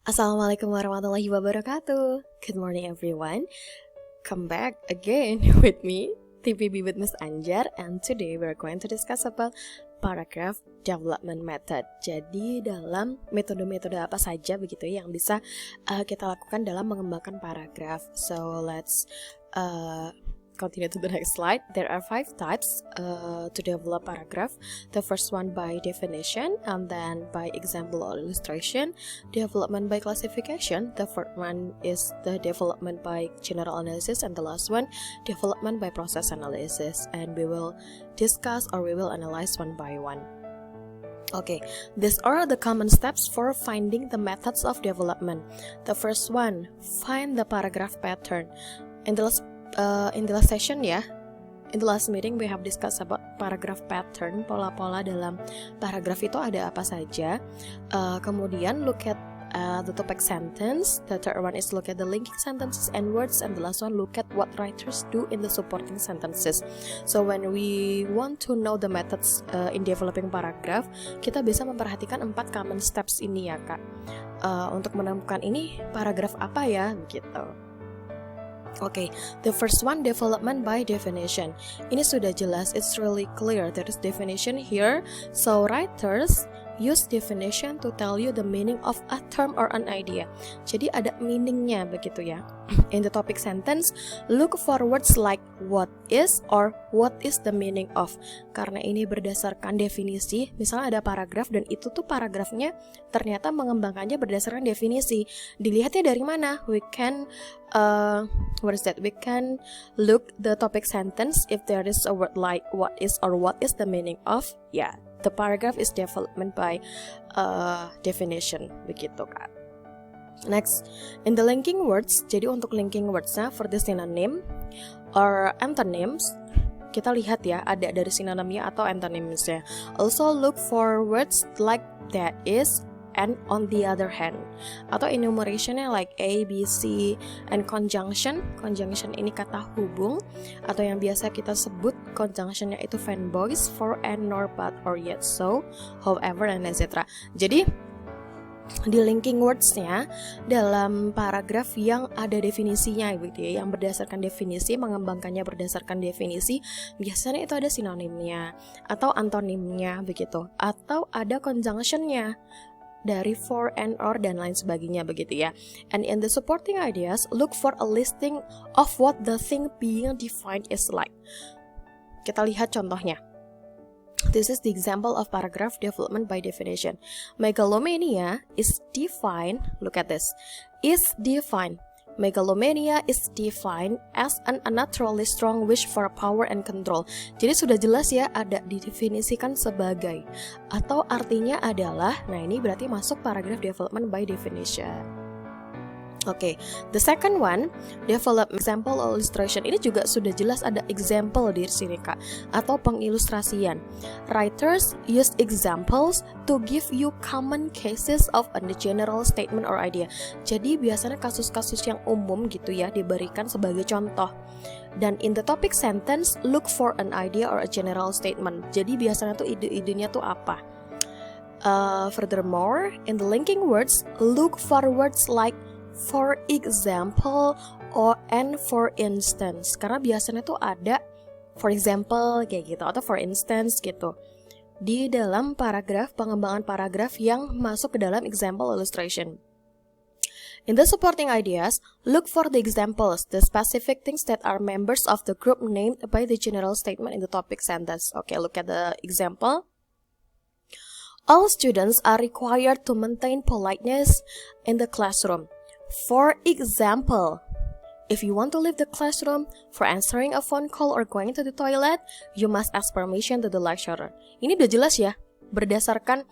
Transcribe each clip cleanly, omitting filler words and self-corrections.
Assalamualaikum warahmatullahi wabarakatuh. Good morning everyone. Come back again with me, TPB with Miss Anjar, and today we're going to discuss about paragraph development method. Jadi dalam metode-metode apa saja begitu yang bisa kita lakukan dalam mengembangkan paragraf. So let's continue to the next slide. There are 5 types to develop paragraph. The first one by definition, and then by example or illustration, development by classification. The fourth one is the development by general analysis, and the last one, development by process analysis. And we will discuss or we will analyze one by one. Okay, these are the common steps for finding the methods of development. The first one, find the paragraph pattern. In the last session in the last meeting we have discussed about paragraph pattern, pola-pola dalam paragraf itu ada apa saja. Kemudian look at the topic sentence. The third one is look at the linking sentences and words, and the last one look at what writers do in the supporting sentences. So when we want to know the methods in developing paragraph, kita bisa memperhatikan 4 common steps ini ya Kak, untuk menemukan ini paragraf apa ya gitu. Okay, the first one, development by definition. Ini sudah jelas, it's really clear. There is definition here. So writers use definition to tell you the meaning of a term or an idea. Jadi ada meaningnya begitu ya. In the topic sentence, look for words like what is or what is the meaning of. Karena ini berdasarkan definisi, misalnya ada paragraf dan itu tuh paragrafnya ternyata mengembangkannya berdasarkan definisi. Dilihatnya dari mana? We can we can look the topic sentence. If there is a word like what is or what is the meaning of, yeah, the paragraph is development by definition, begitu Kak. Next, in the linking words, jadi untuk linking words-nya for the synonym or antonyms, kita lihat ya ada dari synonymnya atau antonymsnya. Also look for words like that is and on the other hand, atau enumerationnya like A, B, C, and conjunction. Conjunction ini kata hubung, atau yang biasa kita sebut conjunctionnya itu fanboys, for, and, nor, but, or, yet, so, however, and etc. Jadi di linking words-nya dalam paragraf yang ada definisinya gitu ya, yang berdasarkan definisi, mengembangkannya berdasarkan definisi, biasanya itu ada sinonimnya atau antonimnya begitu, atau ada conjunction-nya dari for, and, or, dan lain sebagainya begitu ya. And in the supporting ideas, look for a listing of what the thing being defined is like. Kita lihat contohnya. This is the example of paragraph development by definition. Megalomania is defined, look at this, is defined. Megalomania is defined as an unnaturally strong wish for power and control. Jadi sudah jelas ya, ada didefinisikan sebagai, atau artinya adalah, nah ini berarti masuk paragraph development by definition. Okay, the second one, develop example or illustration. Ini juga sudah jelas ada example di sini Kak, atau pengilustrasian. Writers use examples to give you common cases of a general statement or idea. Jadi biasanya kasus-kasus yang umum gitu ya diberikan sebagai contoh. Dan in the topic sentence, look for an idea or a general statement. Jadi biasanya tuh ide-idenya tuh apa? Furthermore, in the linking words, look for words like for example or and for instance, karena biasanya tuh ada for example kayak gitu atau for instance gitu di dalam paragraf, pengembangan paragraf yang masuk ke dalam example illustration. In the supporting ideas, look for the examples, the specific things that are members of the group named by the general statement in the topic sentence. Okay, look at the example. All students are required to maintain politeness in the classroom. For example, if you want to leave the classroom for answering a phone call or going to the toilet, you must ask permission to the lecturer. Ini udah jelas ya, berdasarkan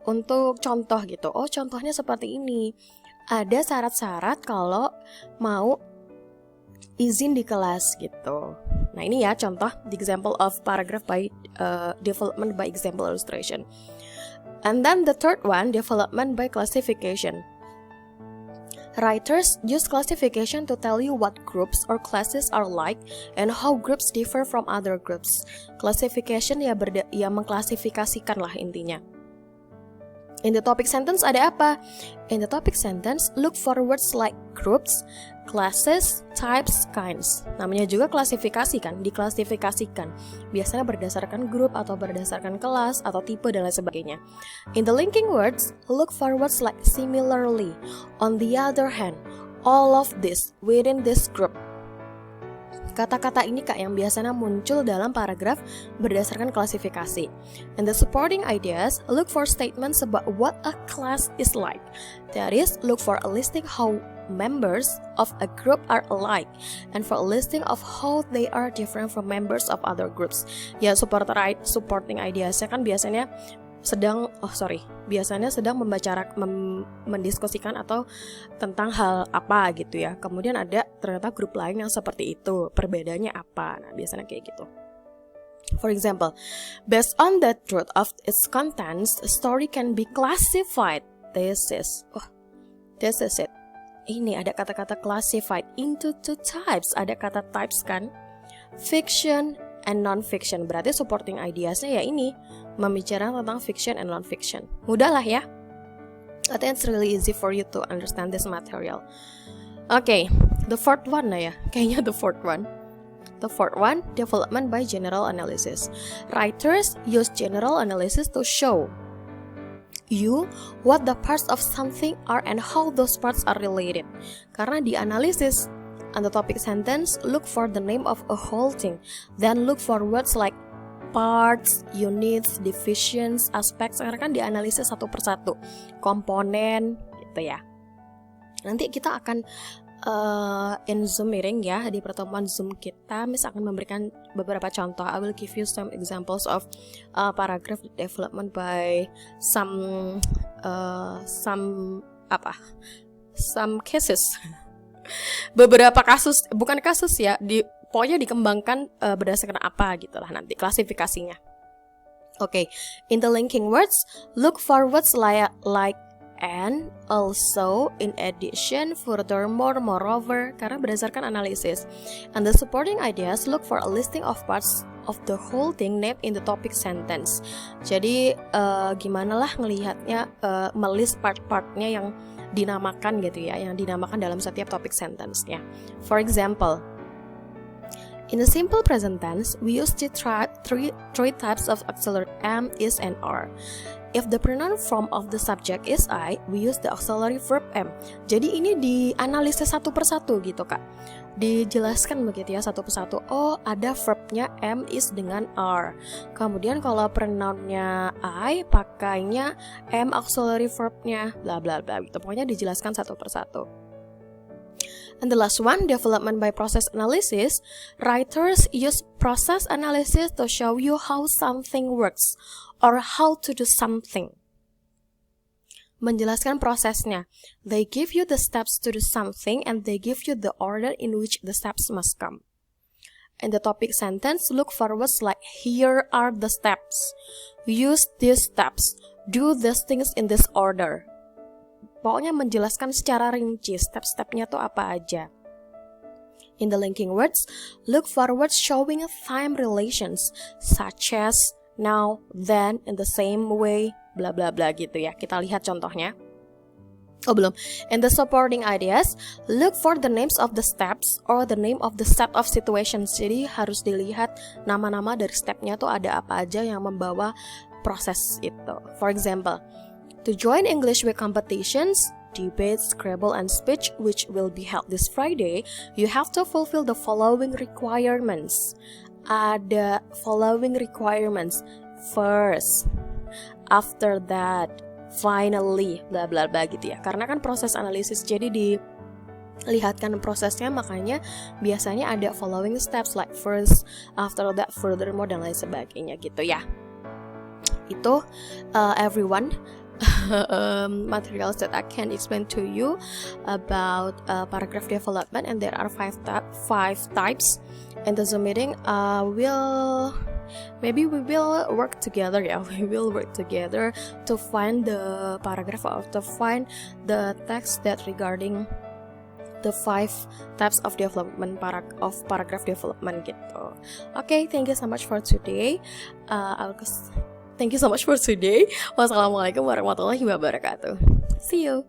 untuk contoh gitu. Oh, contohnya seperti ini. Ada syarat-syarat kalau mau izin di kelas gitu. Nah, ini ya contoh the example of paragraph by development by example illustration. And then the third one, development by classification. Writers use classification to tell you what groups or classes are like and how groups differ from other groups. Classification ya mengklasifikasikan lah intinya. In the topic sentence ada apa? In the topic sentence, look for words like groups, classes, types, kinds. Namanya juga klasifikasi kan, diklasifikasikan. Biasanya berdasarkan grup atau berdasarkan kelas atau tipe dan lain sebagainya. In the linking words, look for words like similarly, on the other hand, all of this, within this group. Kata-kata ini Kak yang biasanya muncul dalam paragraf berdasarkan klasifikasi. In the supporting ideas, look for statements about what a class is like. That is, look for a listing how members of a group are alike, and for a listing of how they are different from members of other groups. Ya, supporting ideasnya kan biasanya sedang mendiskusikan atau tentang hal apa gitu ya. Kemudian ada ternyata grup lain yang seperti itu, perbedaannya apa. Nah, biasanya kayak gitu. For example, based on the truth of its contents, a story can be classified. This is it. Ini ada kata-kata classified into two types. Ada kata types kan? Fiction and non-fiction. Berarti supporting ideasnya ya ini, membicarakan tentang fiction and non-fiction. Mudah lah ya. I think it's really easy for you to understand this material. Okay, the fourth one lah ya. Kayaknya the fourth one. The fourth one, development by general analysis. Writers use general analysis to show you what the parts of something are and how those parts are related. Karena di analisis on the topic sentence, look for the name of a whole thing. Then look for words like parts, units, divisions, aspects. Karena kan dianalisis satu persatu, komponen gitu ya. Nanti kita akan in Zoom meeting ya, di pertemuan Zoom kita, Miss akan memberikan beberapa contoh. I will give you some examples of paragraph development by some cases. Beberapa kasus, bukan kasus ya, pokoknya dikembangkan berdasarkan apa gitulah nanti klasifikasinya. Okay, in the linking words, look for words like and, also, in addition, furthermore, moreover, karena berdasarkan analisis. And the supporting ideas, look for a listing of parts of the whole thing named in the topic sentence. Jadi gimana lah ngelihatnya, melist part-partnya yang dinamakan gitu ya, yang dinamakan dalam setiap topik sentence-nya. For example, in the simple present tense, we use the three types of auxiliary am, is, and are. If the pronoun form of the subject is I, we use the auxiliary verb am. Jadi ini dianalisis satu persatu gitu Kak. Dijelaskan begitu ya satu persatu. Oh, ada verbnya am, is dengan are. Kemudian kalau pronounnya I, pakainya am auxiliary verbnya bla bla bla gitu. Pokoknya dijelaskan satu persatu. And the last one, development by process analysis. Writers use process analysis to show you how something works or how to do something. Menjelaskan prosesnya. They give you the steps to do something and they give you the order in which the steps must come. In the topic sentence, look for words like here are the steps. Use these steps. Do these things in this order. Pokoknya menjelaskan secara rinci step-stepnya tuh apa aja. In the linking words, look for words showing time relations, such as now, then, in the same way, bla bla bla gitu ya. Kita lihat contohnya. Oh belum. In the supporting ideas, look for the names of the steps or the name of the set of situations. Jadi harus dilihat nama-nama dari stepnya tuh ada apa aja yang membawa proses itu. For example, to join English week competitions, debates, Scrabble, and speech, which will be held this Friday, you have to fulfill the following requirements. Ada following requirements. First, after that, finally, bla bla bla gitu ya. Karena kan proses analisis, jadi dilihatkan prosesnya, makanya biasanya ada following steps like first, after that, furthermore, dan lain sebagainya gitu ya. Itu everyone. Materials that I can explain to you about paragraph development, and there are five types. In the Zoom meeting, maybe we will work together. Yeah, we will work together to find the paragraph or to find the text that regarding the 5 types of development paragraph development gitu. Okay, thank you so much for today. Thank you so much for today. Wassalamualaikum warahmatullahi wabarakatuh. See you.